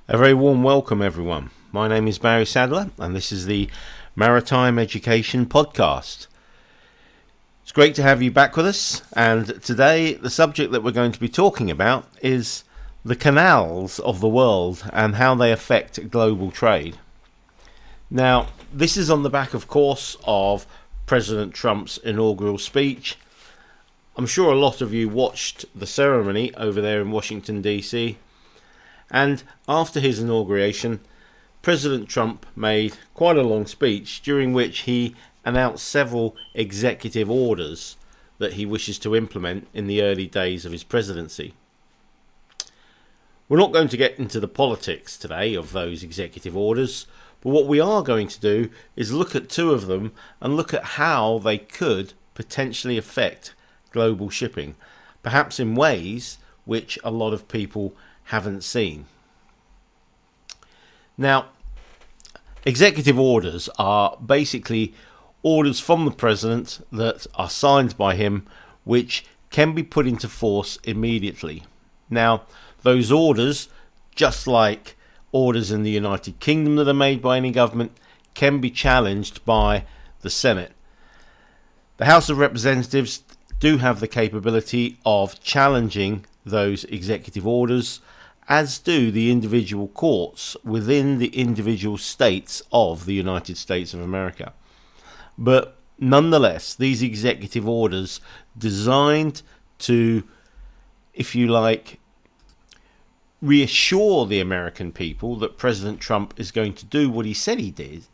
A very warm welcome, everyone. My name is Barry Sadler, and this is the Maritime Education Podcast. It's great to have you back with us, and today the subject that we're going to be talking about is the canals of the world and how they affect global trade. Now, this is on the back, of course, of President Trump's inaugural speech. I'm sure a lot of you watched the ceremony over there in Washington, D.C., and after his inauguration, President Trump made quite a long speech during which he announced several executive orders that he wishes to implement in the early days of his presidency. We're not going to get into the politics today of those executive orders, but what we are going to do is look at two of them and look at how they could potentially affect global shipping, perhaps in ways which a lot of people haven't seen. Now, executive orders are basically orders from the president that are signed by him, which can be put into force immediately. Now, those orders, just like orders in the United Kingdom that are made by any government, can be challenged by the Senate. The House of Representatives do have the capability of challenging those executive orders, as do the individual courts within the individual states of the United States of America. But nonetheless, these executive orders designed to, if you like, reassure the American people that President Trump is going to do what he said he did,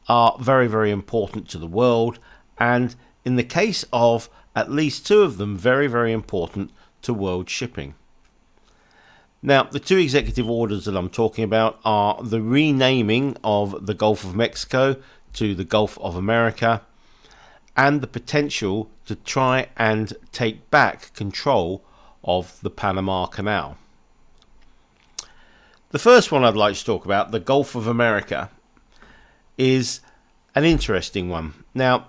are very, very important to the world, and in the case of at least two of them, very, very important to world shipping. Now, the two executive orders that I'm talking about are the renaming of the Gulf of Mexico to the Gulf of America, and the potential to try and take back control of the Panama Canal. The first one I'd like to talk about, the Gulf of America, is an interesting one. Now,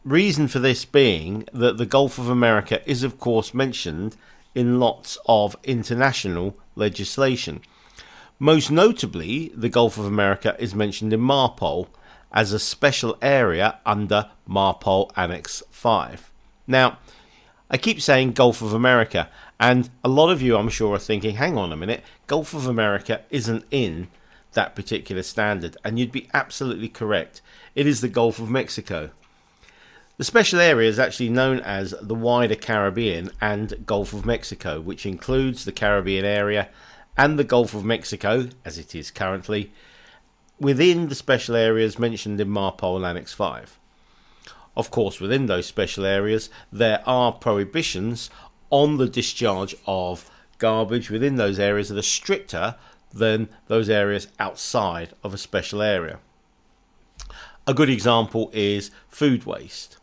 reason for this being that the Gulf of America is, of course, mentioned in lots of international legislation. Most notably, the Gulf of America is mentioned in MARPOL as a special area under MARPOL Annex 5. Now, I keep saying Gulf of America, and a lot of you, I'm sure, are thinking, hang on a minute, Gulf of America isn't in that particular standard, and you'd be absolutely correct. It is the Gulf of Mexico. The special area is actually known as the wider Caribbean and Gulf of Mexico, which includes the Caribbean area and the Gulf of Mexico, as it is currently, within the special areas mentioned in MARPOL Annex 5. Of course, within those special areas, there are prohibitions on the discharge of garbage within those areas that are stricter than those areas outside of a special area. A good example is food waste.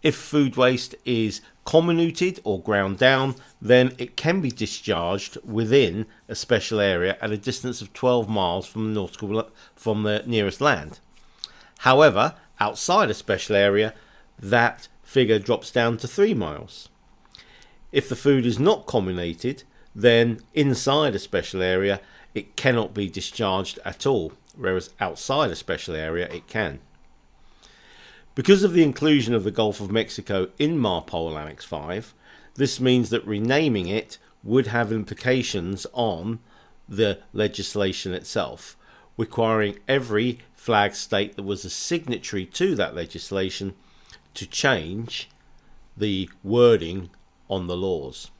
If food waste is comminuted or ground down, then it can be discharged within a special area at a distance of 12 miles from the nearest land. However, outside a special area, that figure drops down to 3 miles. If the food is not comminuted, then inside a special area, it cannot be discharged at all, whereas outside a special area, it can. Because of the inclusion of the Gulf of Mexico in MARPOL Annex 5, this means that renaming it would have implications on the legislation itself, requiring every flag state that was a signatory to that legislation to change the wording on the laws.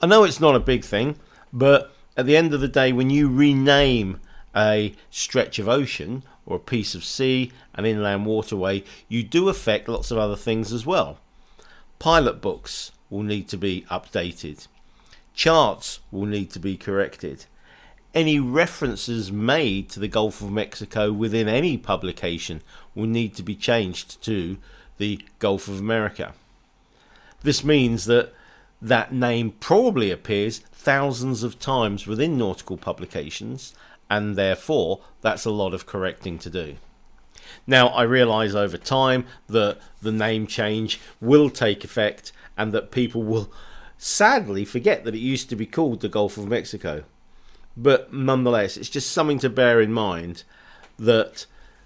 I know it's not a big thing, but at the end of the day, when you rename a stretch of ocean or a piece of sea, an inland waterway, you do affect lots of other things as well. Pilot books will need to be updated. Charts will need to be corrected. Any references made to the Gulf of Mexico within any publication will need to be changed to the Gulf of America. This means that that name probably appears thousands of times within nautical publications, and therefore that's a lot of correcting to do. Now, I realise over time that the name change will take effect and that people will sadly forget that it used to be called the Gulf of Mexico. But nonetheless, it's just something to bear in mind that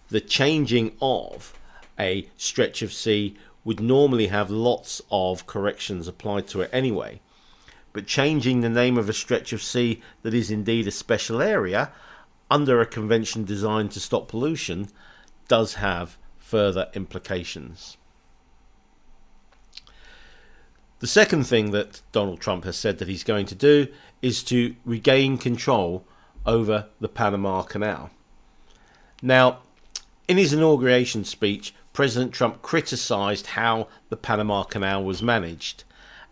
the changing of a stretch of sea would normally have lots of corrections applied to it anyway. But changing the name of a stretch of sea that is indeed a special area under a convention designed to stop pollution does have further implications. The second thing that Donald Trump has said that he's going to do is to regain control over the Panama Canal. Now, in his inauguration speech, President Trump criticised how the Panama Canal was managed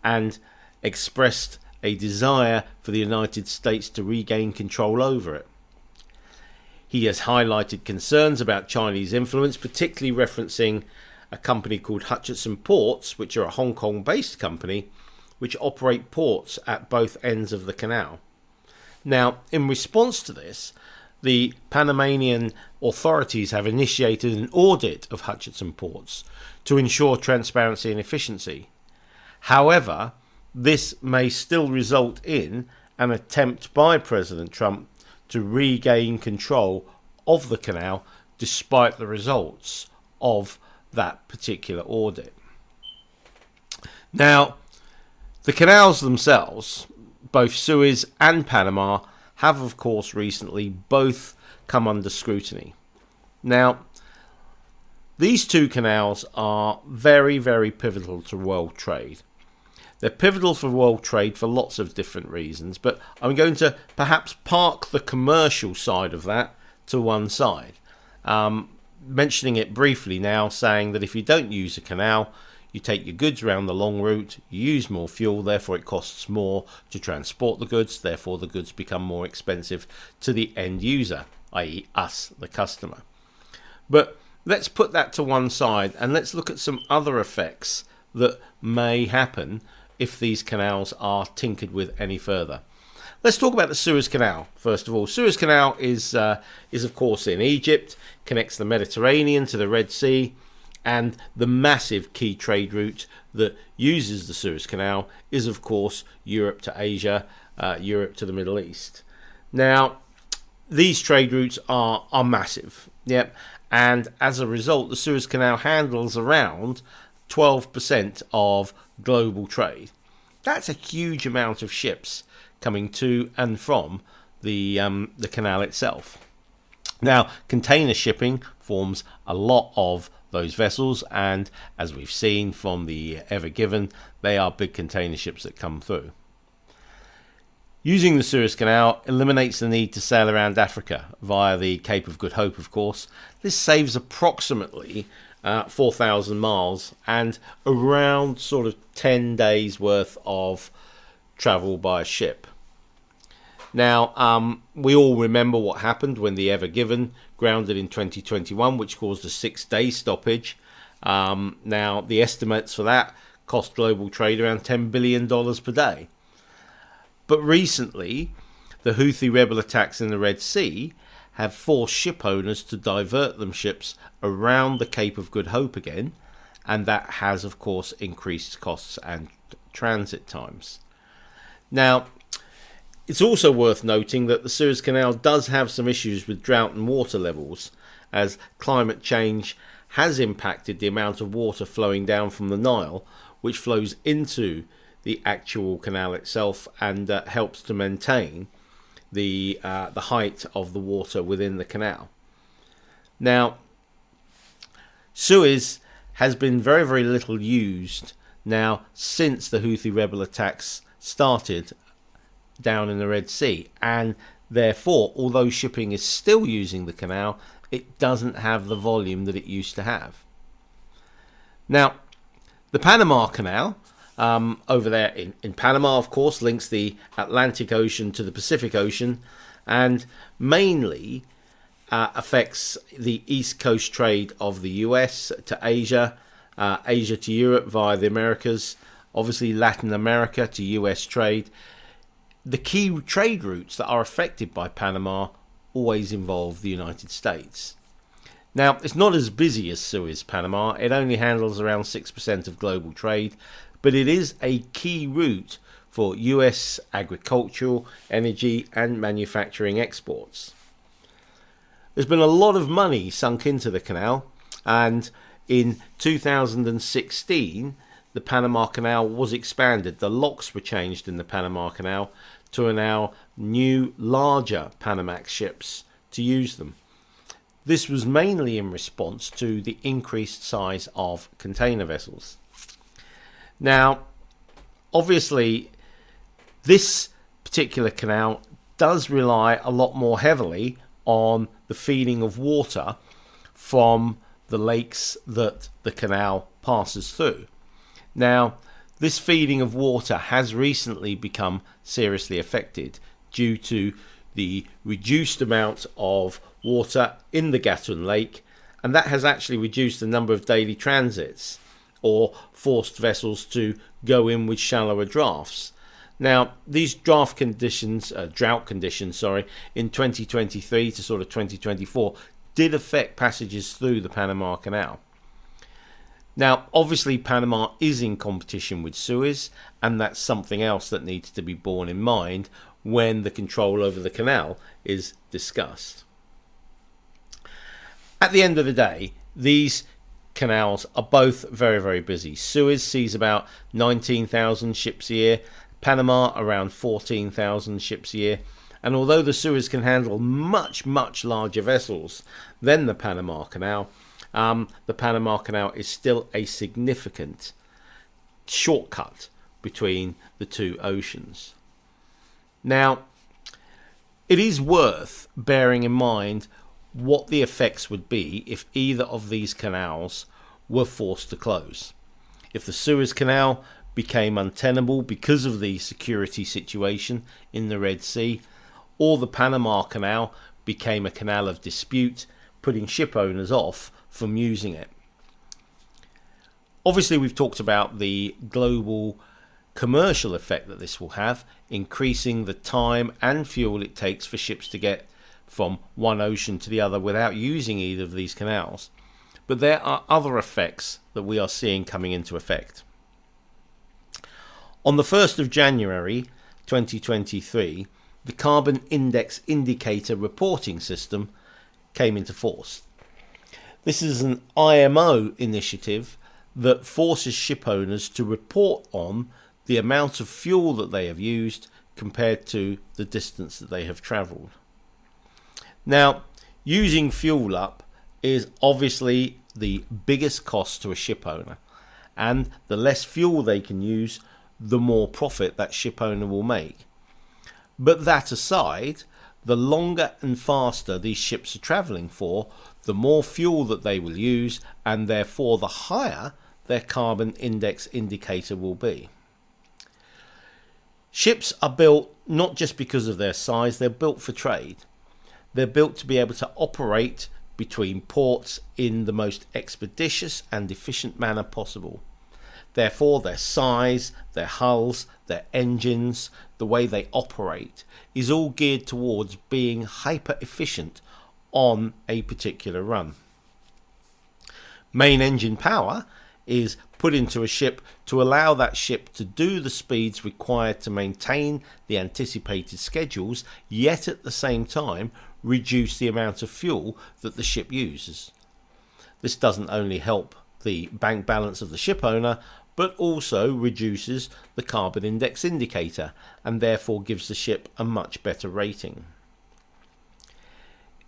and expressed a desire for the United States to regain control over it. He has highlighted concerns about Chinese influence, particularly referencing a company called Hutchison Ports, which are a Hong Kong-based company, which operate ports at both ends of the canal. Now, in response to this, the Panamanian authorities have initiated an audit of Hutchison Ports to ensure transparency and efficiency. However, this may still result in an attempt by President Trump to regain control of the canal despite the results of that particular audit. Now, the canals themselves, both Suez and Panama, have of course recently both come under scrutiny. Now, these two canals are very, very pivotal to world trade. They're pivotal for world trade for lots of different reasons, but I'm going to perhaps park the commercial side of that to one side. Mentioning it briefly now, saying that if you don't use a canal, you take your goods around the long route, you use more fuel, therefore it costs more to transport the goods, therefore the goods become more expensive to the end user, i.e. us, the customer. But let's put that to one side and let's look at some other effects that may happen if these canals are tinkered with any further. Let's talk about the Suez Canal first of all. Suez Canal is of course in Egypt, connects the Mediterranean to the Red Sea, and the massive key trade route that uses the Suez Canal is of course Europe to Asia, Europe to the Middle East. Now, these trade routes are massive, and as a result, the Suez Canal handles around 12% of global trade. That's a huge amount of ships coming to and from the canal itself. Now, container shipping forms a lot of those vessels, and as we've seen from the Ever Given, they are big container ships that come through. Using the Suez Canal eliminates the need to sail around Africa via the Cape of Good Hope, of course. This saves approximately 4,000 miles and around sort of 10 days worth of travel by ship. Now, we all remember what happened when the Ever Given grounded in 2021, which caused a 6-day stoppage. Now, the estimates for that cost global trade around $10 billion per day. But recently, the Houthi rebel attacks in the Red Sea have forced ship owners to divert them ships around the Cape of Good Hope again, and that has, of course, increased costs and transit times. Now, it's also worth noting that the Suez Canal does have some issues with drought and water levels, as climate change has impacted the amount of water flowing down from the Nile, which flows into the actual canal itself and helps to maintain the height of the water within the canal. Now, Suez has been very, very little used now since the Houthi rebel attacks started down in the Red Sea, and therefore, although shipping is still using the canal, it doesn't have the volume that it used to have. Now, the Panama Canal over there in Panama, of course, links the Atlantic Ocean to the Pacific Ocean and mainly affects the East Coast trade of the US to Asia, Asia to Europe via the Americas, obviously Latin America to US trade. The key trade routes that are affected by Panama always involve the United States. Now, it's not as busy as Suez Panama. It only handles around 6% of global trade, but it is a key route for US agricultural, energy and manufacturing exports. There's been a lot of money sunk into the canal, and in 2016 the Panama Canal was expanded. The locks were changed in the Panama Canal to allow new, larger Panamax ships to use them. This was mainly in response to the increased size of container vessels. Now, obviously, this particular canal does rely a lot more heavily on the feeding of water from the lakes that the canal passes through. Now, this feeding of water has recently become seriously affected due to the reduced amount of water in the Gatun Lake, and that has actually reduced the number of daily transits or forced vessels to go in with shallower drafts. Now, these drought conditions, in 2023 to sort of 2024 did affect passages through the Panama Canal. Now, obviously, Panama is in competition with Suez, and that's something else that needs to be borne in mind when the control over the canal is discussed. At the end of the day, these canals are both very, very busy. Suez sees about 19,000 ships a year, Panama around 14,000 ships a year, and although the Suez can handle much, much larger vessels than the Panama Canal is still a significant shortcut between the two oceans. Now, it is worth bearing in mind what the effects would be if either of these canals were forced to close. If the Suez Canal became untenable because of the security situation in the Red Sea, or the Panama Canal became a canal of dispute, putting ship owners off from using it. Obviously, we've talked about the global commercial effect that this will have, increasing the time and fuel it takes for ships to get from one ocean to the other without using either of these canals. But there are other effects that we are seeing coming into effect. On the 1st of January 2023, the Carbon Index Indicator reporting system came into force. This is an IMO initiative that forces ship owners to report on the amount of fuel that they have used compared to the distance that they have travelled. Now, using fuel up is obviously the biggest cost to a ship owner, and the less fuel they can use, the more profit that ship owner will make. But that aside, the longer and faster these ships are travelling for, the more fuel that they will use, and therefore the higher their carbon index indicator will be. Ships are built not just because of their size, they're built for trade. They're built to be able to operate between ports in the most expeditious and efficient manner possible. Therefore, their size, their hulls, their engines, the way they operate is all geared towards being hyper efficient on a particular run. Main engine power is put into a ship to allow that ship to do the speeds required to maintain the anticipated schedules, yet at the same time reduce the amount of fuel that the ship uses. This doesn't only help the bank balance of the ship owner, but also reduces the carbon index indicator and therefore gives the ship a much better rating.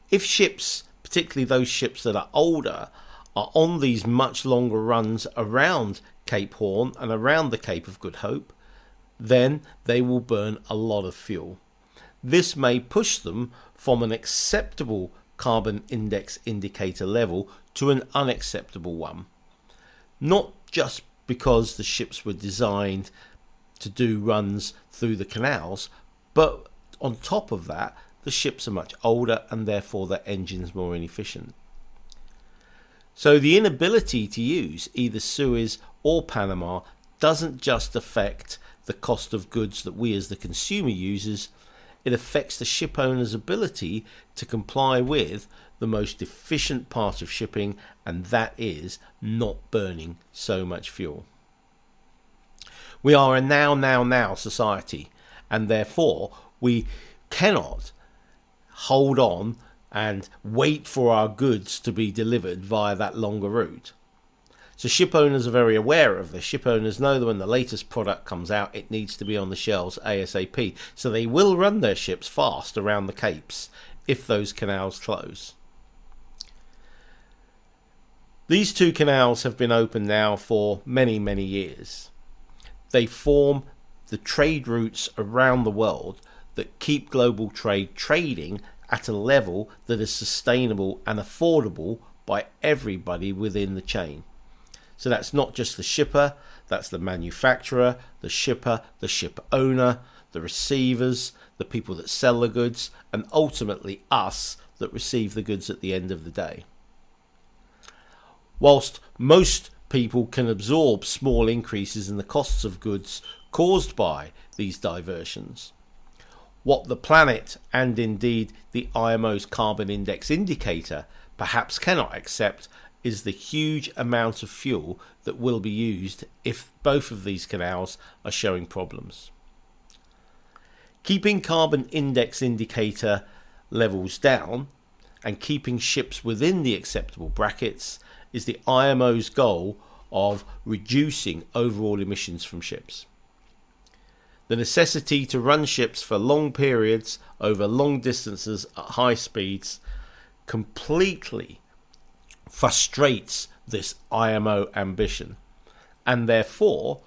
If ships, particularly those ships that are older, are on these much longer runs around Cape Horn and around the Cape of Good Hope, then they will burn a lot of fuel. This may push them from an acceptable carbon index indicator level to an unacceptable one. Not just because the ships were designed to do runs through the canals, but on top of that, the ships are much older and therefore their engines more inefficient. So the inability to use either Suez or Panama doesn't just affect the cost of goods that we as the consumer uses, it affects the ship owner's ability to comply with the most efficient part of shipping, and that is not burning so much fuel. We are a now society, and therefore we cannot hold on and wait for our goods to be delivered via that longer route. So ship owners are very aware of this. Ship owners know that when the latest product comes out, it needs to be on the shelves ASAP. So they will run their ships fast around the capes if those canals close. These two canals have been open now for many, many years. They form the trade routes around the world that keep global trade trading at a level that is sustainable and affordable by everybody within the chain. So that's not just the shipper, that's the manufacturer, the shipper, the ship owner, the receivers, the people that sell the goods, and ultimately us that receive the goods at the end of the day. Whilst most people can absorb small increases in the costs of goods caused by these diversions, what the planet and indeed the IMO's carbon index indicator perhaps cannot accept is the huge amount of fuel that will be used if both of these canals are showing problems. Keeping carbon index indicator levels down and keeping ships within the acceptable brackets is the IMO's goal of reducing overall emissions from ships. The necessity to run ships for long periods over long distances at high speeds completely frustrates this IMO ambition, and therefore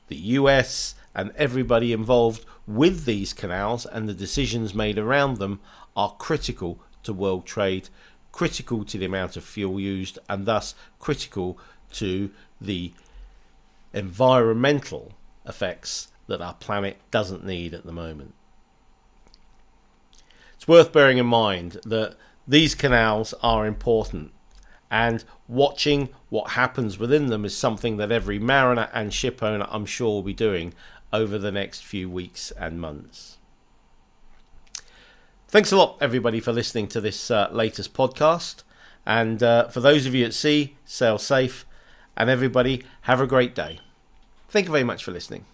the US and everybody involved with these canals and the decisions made around them are critical to world trade, critical to the amount of fuel used, and thus critical to the environmental effects that our planet doesn't need at the moment. It's worth bearing in mind that these canals are important, and watching what happens within them is something that every mariner and ship owner, I'm sure, will be doing over the next few weeks and months. Thanks a lot, everybody, for listening to this latest podcast. And for those of you at sea, sail safe. And everybody, have a great day. Thank you very much for listening.